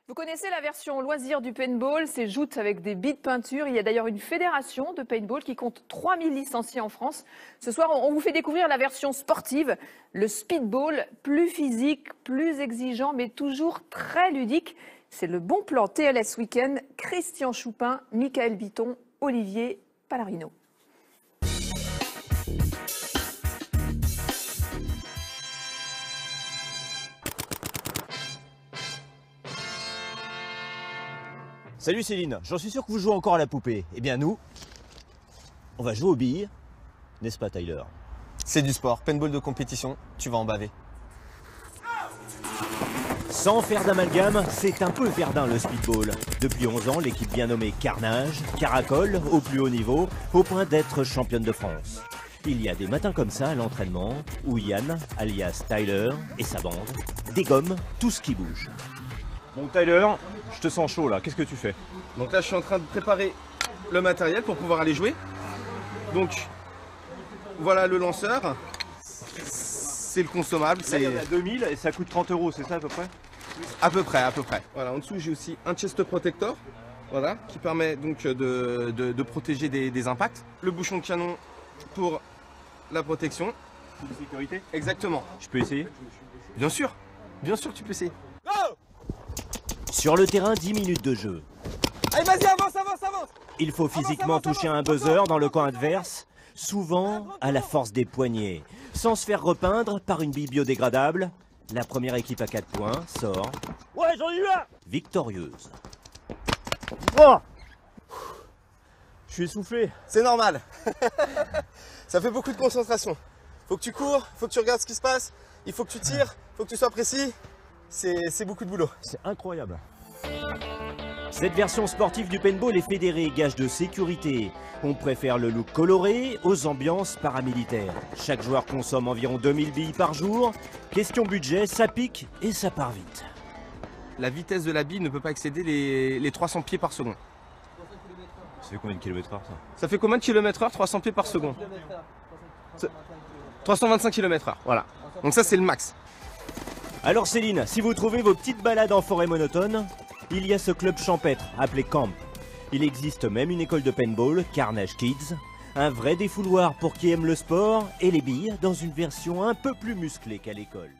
Vous connaissez la version loisir du paintball, c'est joutes avec des billes de peinture. Il y a d'ailleurs une fédération de paintball qui compte 3000 licenciés en France. Ce soir, on vous fait découvrir la version sportive, le speedball, plus physique, plus exigeant, mais toujours très ludique. C'est le bon plan TLS Week-end, Christian Choupin, Michael Biton, Olivier Palarino. Salut Céline, j'en suis sûr que vous jouez encore à la poupée. Eh bien nous, on va jouer aux billes, n'est-ce pas Tyler? C'est du sport, paintball de compétition, tu vas en baver. Sans faire d'amalgame, c'est un peu Verdun le speedball. Depuis 11 ans, l'équipe bien nommée Carnage caracole au plus haut niveau, au point d'être championne de France. Il y a des matins comme ça à l'entraînement, où Yann, alias Tyler, et sa bande dégomment tout ce qui bouge. Bon Tyler, je te sens chaud là, qu'est-ce que tu fais? Donc là je suis en train de préparer le matériel pour pouvoir aller jouer. Donc voilà le lanceur, c'est le consommable. Là, il y en a 2000 et ça coûte 30 €, c'est ça à peu près? À peu près. Voilà, en dessous j'ai aussi un chest protector, voilà, qui permet donc de protéger des impacts. Le bouchon de canon pour la protection. De sécurité? Exactement. Je peux essayer? Bien sûr que tu peux essayer. Sur le terrain, 10 minutes de jeu. Allez vas-y, avance. Il faut physiquement toucher un buzzer dans le camp adverse, souvent à la force des poignets. Sans se faire repeindre par une bille biodégradable, la première équipe à 4 points sort victorieuse. Oh, je suis essoufflé. C'est normal. Ça fait beaucoup de concentration. Faut que tu cours, faut que tu regardes ce qui se passe, il faut que tu tires, faut que tu sois précis. C'est beaucoup de boulot. C'est incroyable. Cette version sportive du paintball est fédérée, gage de sécurité. On préfère le look coloré aux ambiances paramilitaires. Chaque joueur consomme environ 2000 billes par jour. Question budget, ça pique et ça part vite. La vitesse de la bille ne peut pas excéder les 300 pieds par seconde. Ça fait combien de kilomètres/h ça? Ça fait combien de kilomètres/heure 300 pieds par seconde? 325 km/h, voilà. Donc ça c'est le max. Alors Céline, si vous trouvez vos petites balades en forêt monotone, il y a ce club champêtre appelé Camp. Il existe même une école de paintball, Carnage Kids, un vrai défouloir pour qui aime le sport et les billes dans une version un peu plus musclée qu'à l'école.